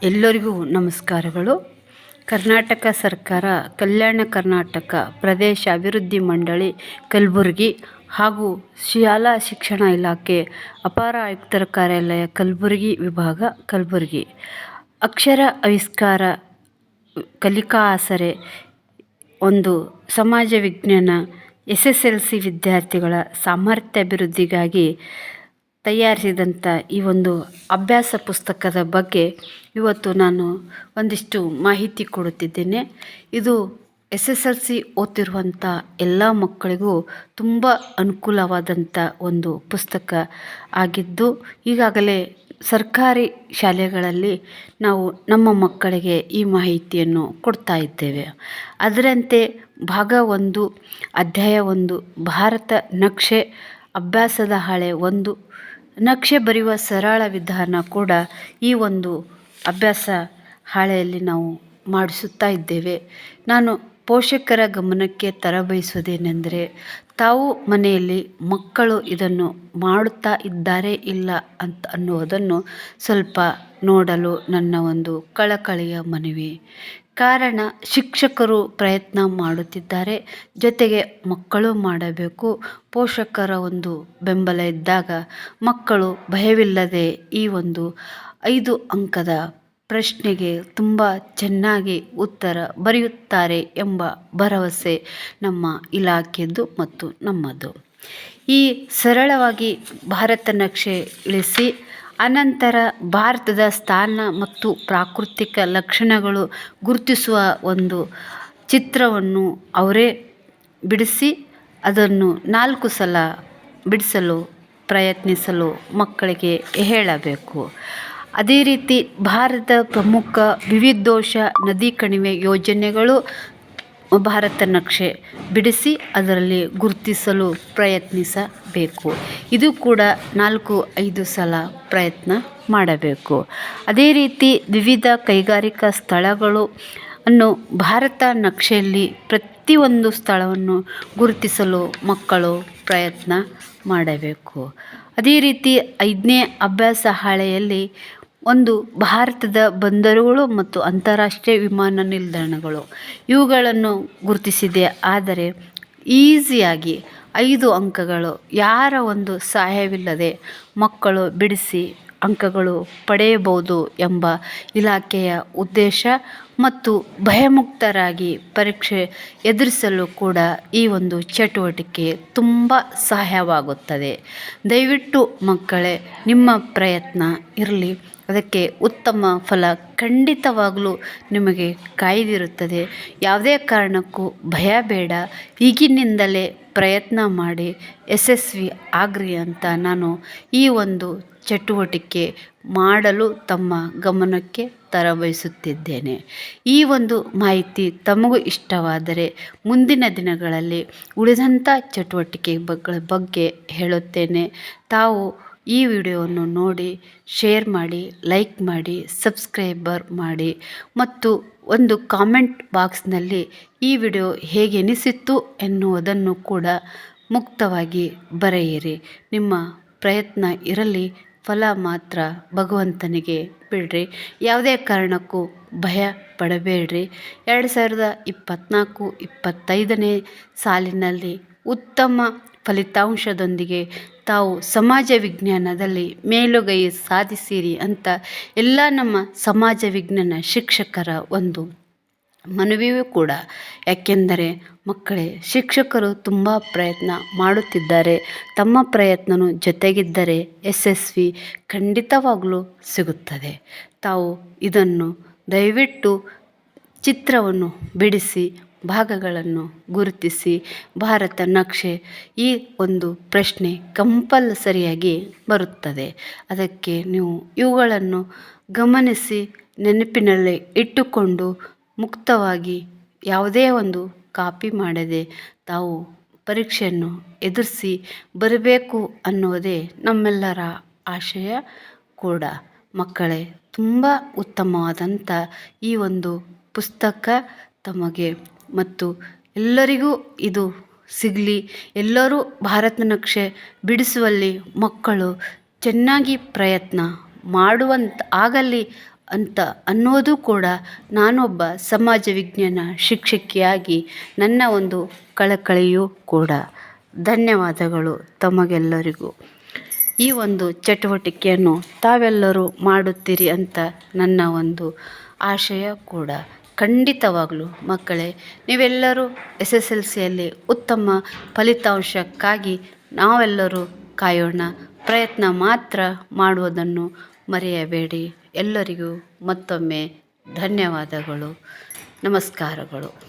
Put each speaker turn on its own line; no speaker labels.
ಎಲ್ಲರಿಗೂ ನಮಸ್ಕಾರಗಳು. ಕರ್ನಾಟಕ ಸರ್ಕಾರ ಕಲ್ಯಾಣ ಕರ್ನಾಟಕ ಪ್ರದೇಶ ಅಭಿವೃದ್ಧಿ ಮಂಡಳಿ ಕಲಬುರಗಿ ಹಾಗೂ ಶಾಲಾ ಶಿಕ್ಷಣ ಇಲಾಖೆ ಅಪರ ಆಯುಕ್ತರ ಕಾರ್ಯಾಲಯ ಕಲಬುರಗಿ ವಿಭಾಗ ಕಲಬುರಗಿ ಅಕ್ಷರ ಆವಿಷ್ಕಾರ ಕಲಿಕಾ ಆಸರೆ ಒಂದು ಸಮಾಜ ವಿಜ್ಞಾನ SSLC ವಿದ್ಯಾರ್ಥಿಗಳ ಸಾಮರ್ಥ್ಯ ಅಭಿವೃದ್ಧಿಗಾಗಿ ತಯಾರಿಸಿದಂಥ ಈ ಒಂದು ಅಭ್ಯಾಸ ಪುಸ್ತಕದ ಬಗ್ಗೆ ಇವತ್ತು ನಾನು ಒಂದಿಷ್ಟು ಮಾಹಿತಿ ಕೊಡುತ್ತಿದ್ದೇನೆ. ಇದು SSLC ಓದ್ತಿರುವಂಥ ಎಲ್ಲ ಮಕ್ಕಳಿಗೂ ತುಂಬ ಅನುಕೂಲವಾದಂಥ ಒಂದು ಪುಸ್ತಕ ಆಗಿದ್ದು, ಈಗಾಗಲೇ ಸರ್ಕಾರಿ ಶಾಲೆಗಳಲ್ಲಿ ನಾವು ನಮ್ಮ ಮಕ್ಕಳಿಗೆ ಈ ಮಾಹಿತಿಯನ್ನು ಕೊಡ್ತಾ ಇದ್ದೇವೆ. ಅದರಂತೆ ಭಾಗ 1 ಅಧ್ಯಾಯ 1 ಭಾರತ ನಕ್ಷೆ ಅಭ್ಯಾಸದ ಹಾಳೆ 1 ನಕ್ಷೆ ಬರೆಯುವ ಸರಳ ವಿಧಾನ ಕೂಡ ಈ ಒಂದು ಅಭ್ಯಾಸ ಹಾಳೆಯಲ್ಲಿ ನಾವು ಮಾಡಿಸುತ್ತಾ ಇದ್ದೇವೆ. ನಾನು ಪೋಷಕರ ಗಮನಕ್ಕೆ ತರಬಯಸುವುದೇನೆಂದರೆ, ತಾವು ಮನೆಯಲ್ಲಿ ಮಕ್ಕಳು ಇದನ್ನು ಮಾಡುತ್ತಾ ಇದ್ದಾರೆ ಇಲ್ಲ ಅಂತ ಅನ್ನುವುದನ್ನು ಸ್ವಲ್ಪ ನೋಡಲು ನನ್ನ ಒಂದು ಕಳಕಳಿಯ ಮನವಿ. ಕಾರಣ, ಶಿಕ್ಷಕರು ಪ್ರಯತ್ನ ಮಾಡುತ್ತಿದ್ದಾರೆ, ಜೊತೆಗೆ ಮಕ್ಕಳು ಮಾಡಬೇಕು. ಪೋಷಕರ ಒಂದು ಬೆಂಬಲ ಇದ್ದಾಗ ಮಕ್ಕಳು ಭಯವಿಲ್ಲದೆ ಈ ಒಂದು 5 ಅಂಕದ ಪ್ರಶ್ನೆಗೆ ತುಂಬ ಚೆನ್ನಾಗಿ ಉತ್ತರ ಬರೆಯುತ್ತಾರೆ ಎಂಬ ಭರವಸೆ ನಮ್ಮ ಇಲಾಖೆಯದ್ದು ಮತ್ತು ನಮ್ಮದು. ಈ ಸರಳವಾಗಿ ಭಾರತ ನಕ್ಷೆ ಇಳಿಸಿ ಅನಂತರ ಭಾರತದ ಸ್ಥಾನ ಮತ್ತು ಪ್ರಾಕೃತಿಕ ಲಕ್ಷಣಗಳು ಗುರುತಿಸುವ ಒಂದು ಚಿತ್ರವನ್ನು ಅವರೇ ಬಿಡಿಸಿ ಅದನ್ನು 4 ಸಲ ಬಿಡಿಸಲು ಪ್ರಯತ್ನಿಸಲು ಮಕ್ಕಳಿಗೆ ಹೇಳಬೇಕು. ಅದೇ ರೀತಿ ಭಾರತದ ಪ್ರಮುಖ ವಿವಿಧೋಶ ನದಿ ಕಣಿವೆ ಯೋಜನೆಗಳು ಭಾರತ ನಕ್ಷೆ ಬಿಡಿಸಿ ಅದರಲ್ಲಿ ಗುರುತಿಸಲು ಪ್ರಯತ್ನಿಸಬೇಕು. ಇದು ಕೂಡ 4-5 ಸಲ ಪ್ರಯತ್ನ ಮಾಡಬೇಕು. ಅದೇ ರೀತಿ ವಿವಿಧ ಕೈಗಾರಿಕಾ ಸ್ಥಳಗಳು ಅನ್ನು ಭಾರತ ನಕ್ಷೆಯಲ್ಲಿ ಪ್ರತಿಯೊಂದು ಸ್ಥಳವನ್ನು ಗುರುತಿಸಲು ಮಕ್ಕಳು ಪ್ರಯತ್ನ ಮಾಡಬೇಕು. ಅದೇ ರೀತಿ 5ನೇ ಅಭ್ಯಾಸ ಹಾಳೆಯಲ್ಲಿ ಒಂದು ಭಾರತದ ಬಂದರುಗಳು ಮತ್ತು ಅಂತಾರಾಷ್ಟ್ರೀಯ ವಿಮಾನ ನಿಲ್ದಾಣಗಳು ಇವುಗಳನ್ನು ಗುರುತಿಸಿದೆ. ಆದರೆ ಈಸಿಯಾಗಿ 5 ಅಂಕಗಳು ಯಾರ ಒಂದು ಸಹಾಯವಿಲ್ಲದೆ ಮಕ್ಕಳು ಬಿಡಿಸಿ ಅಂಕಗಳು ಪಡೆಯಬಹುದು ಎಂಬ ಇಲಾಖೆಯ ಉದ್ದೇಶ ಮತ್ತು ಭಯಮುಕ್ತರಾಗಿ ಪರೀಕ್ಷೆ ಎದುರಿಸಲು ಕೂಡ ಈ ಒಂದು ಚಟುವಟಿಕೆ ತುಂಬ ಸಹಾಯವಾಗುತ್ತದೆ. ದಯವಿಟ್ಟು ಮಕ್ಕಳೇ, ನಿಮ್ಮ ಪ್ರಯತ್ನ ಇರಲಿ, ಅದಕ್ಕೆ ಉತ್ತಮ ಫಲ ಖಂಡಿತವಾಗಲೂ ನಿಮಗೆ ಕಾಯ್ದಿರುತ್ತದೆ. ಯಾವುದೇ ಕಾರಣಕ್ಕೂ ಭಯ ಬೇಡ, ಈಗಿನಿಂದಲೇ ಪ್ರಯತ್ನ ಮಾಡಿ ಯಶಸ್ವಿ ಆಗ್ರಿ ಅಂತ ನಾನು ಈ ಒಂದು ಚಟುವಟಿಕೆ ಮಾಡಲು ತಮ್ಮ ಗಮನಕ್ಕೆ ತರಬಯಸುತ್ತಿದ್ದೇನೆ. ಈ ಒಂದು ಮಾಹಿತಿ ತಮಗೂ ಇಷ್ಟವಾದರೆ ಮುಂದಿನ ದಿನಗಳಲ್ಲಿ ಉಳಿದಂಥ ಚಟುವಟಿಕೆಗಳ ಬಗ್ಗೆ ಹೇಳುತ್ತೇನೆ. ತಾವು ಈ ವಿಡಿಯೋವನ್ನು ನೋಡಿ ಶೇರ್ ಮಾಡಿ, ಲೈಕ್ ಮಾಡಿ, ಸಬ್ಸ್ಕ್ರೈಬರ್ ಮಾಡಿ ಮತ್ತು ಒಂದು ಕಾಮೆಂಟ್ ಬಾಕ್ಸ್ನಲ್ಲಿ ಈ ವಿಡಿಯೋ ಹೇಗೆ ಅನಿಸಿತ್ತು ಎನ್ನುವುದನ್ನು ಕೂಡ ಮುಕ್ತವಾಗಿ ಬರೆಯಿರಿ. ನಿಮ್ಮ ಪ್ರಯತ್ನ ಇರಲಿ, ಫಲ ಮಾತ್ರ ಭಗವಂತನಿಗೆ ಬಿಡ್ರಿ. ಯಾವುದೇ ಕಾರಣಕ್ಕೂ ಭಯ ಪಡಬೇಡ್ರಿ. 2024-25ನೇ ಸಾಲಿನಲ್ಲಿ ಉತ್ತಮ ಫಲಿತಾಂಶದೊಂದಿಗೆ ತಾವು ಸಮಾಜ ವಿಜ್ಞಾನದಲ್ಲಿ ಮೇಲುಗೈ ಸಾಧಿಸಿರಿ ಅಂತ ಎಲ್ಲ ನಮ್ಮ ಸಮಾಜ ವಿಜ್ಞಾನ ಶಿಕ್ಷಕರ ಒಂದು ಮನವಿಯೂ ಕೂಡ. ಯಾಕೆಂದರೆ ಮಕ್ಕಳೇ, ಶಿಕ್ಷಕರು ತುಂಬ ಪ್ರಯತ್ನ ಮಾಡುತ್ತಿದ್ದಾರೆ. ತಮ್ಮ ಪ್ರಯತ್ನನೂ ಜೊತೆಗಿದ್ದರೆ ಯಶಸ್ವಿ ಖಂಡಿತವಾಗಲೂ ಸಿಗುತ್ತದೆ. ತಾವು ಇದನ್ನು ದಯವಿಟ್ಟು ಚಿತ್ರವನ್ನು ಬಿಡಿಸಿ ಭಾಗಗಳನ್ನು ಗುರುತಿಸಿ ಭಾರತ ನಕ್ಷೆ ಈ ಒಂದು ಪ್ರಶ್ನೆ ಕಂಪಲ್ಸರಿಯಾಗಿ ಬರುತ್ತದೆ. ಅದಕ್ಕೆ ನೀವು ಇವುಗಳನ್ನು ಗಮನಿಸಿ ನೆನಪಿನಲ್ಲಿ ಇಟ್ಟುಕೊಂಡು ಮುಕ್ತವಾಗಿ ಯಾವುದೇ ಒಂದು ಕಾಪಿ ಮಾಡದೆ ತಾವು ಪರೀಕ್ಷೆಯನ್ನು ಎದುರಿಸಿ ಬರಬೇಕು ಅನ್ನೋದೇ ನಮ್ಮೆಲ್ಲರ ಆಶಯ ಕೂಡ. ಮಕ್ಕಳೇ, ತುಂಬ ಉತ್ತಮವಾದಂಥ ಈ ಒಂದು ಪುಸ್ತಕ ತಮಗೆ ಮತ್ತು ಎಲ್ಲರಿಗೂ ಇದು ಸಿಗಲಿ. ಎಲ್ಲರೂ ಭಾರತ ನಕ್ಷೆ ಬಿಡಿಸುವಲ್ಲಿ ಮಕ್ಕಳು ಚೆನ್ನಾಗಿ ಪ್ರಯತ್ನ ಮಾಡುವಂತ ಆಗಲಿ ಅಂತ ಅನ್ನೋದು ಕೂಡ ನಾನೊಬ್ಬ ಸಮಾಜ ವಿಜ್ಞಾನ ಶಿಕ್ಷಕಿಯಾಗಿ ನನ್ನ ಒಂದು ಕಳಕಳಿಯೂ ಕೂಡ. ಧನ್ಯವಾದಗಳು ತಮಗೆಲ್ಲರಿಗೂ. ಈ ಒಂದು ಚಟುವಟಿಕೆಯನ್ನು ತಾವೆಲ್ಲರೂ ಮಾಡುತ್ತೀರಿ ಅಂತ ನನ್ನ ಒಂದು ಆಶಯ ಕೂಡ. ಖಂಡಿತವಾಗಲೂ ಮಕ್ಕಳೇ, ನೀವೆಲ್ಲರೂ SSLCಯಲ್ಲಿ ಉತ್ತಮ ಫಲಿತಾಂಶಕ್ಕಾಗಿ ನಾವೆಲ್ಲರೂ ಕಾಯೋಣ. ಪ್ರಯತ್ನ ಮಾತ್ರ ಮಾಡುವುದನ್ನು ಮರೆಯಬೇಡಿ. ಎಲ್ಲರಿಗೂ ಮತ್ತೊಮ್ಮೆ ಧನ್ಯವಾದಗಳು, ನಮಸ್ಕಾರಗಳು.